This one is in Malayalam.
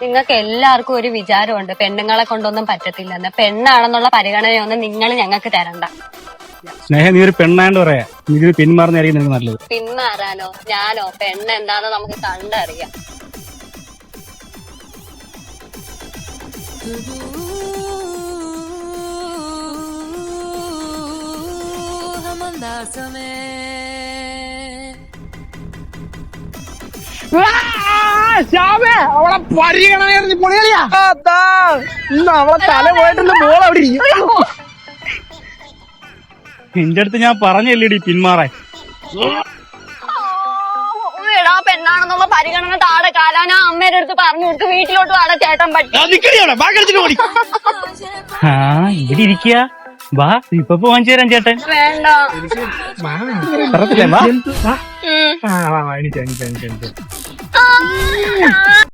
നിങ്ങൾക്ക് എല്ലാവർക്കും ഒരു വിചാരമുണ്ട് പെണ്ണുങ്ങളെ കൊണ്ടൊന്നും പറ്റത്തില്ലെന്ന്. പെണ്ണാണെന്നുള്ള പരിഗണനയൊന്നും നിങ്ങൾ ഞങ്ങൾക്ക് തരണ്ട. സ്നേഹം, നീ ഒരു പെണ്ണാണ്ട് പറയാ, നീ ഇത് പിന്മാറുന്നതായിരിക്കും നിനക്ക് നല്ലത്. പിന്മാറാനോ? ഞാനോ? പെണ്ണ് എന്താന്ന് നമുക്ക് കണ്ടറിയാം. അവളെ പരിഗണന പൊളിയാ. അവളെ തല പോയിട്ടുണ്ട്, ബോൾ അവിടെ ഇരിക്കും. എന്റെ അടുത്ത് ഞാൻ പറഞ്ഞല്ലേടി പിന്മാറാൻ. എടാ, പെണ്ണാണെന്നുള്ള പരിഗണന താടെ കാലാന അമ്മയുടെ അടുത്ത് പറഞ്ഞു കൊടുത്ത് വീട്ടിലോട്ട് വാടാ ചേട്ടൻ പറ്റി. ആ, ഇവിടെ ഇരിക്കുക. വാ, ഇപ്പൊ വാങ്ങിച്ചു തരാം ചേട്ടൻ. വേണ്ട. പറത്തില്ലേ? വാ. ഉം. എനിക്ക് ആ.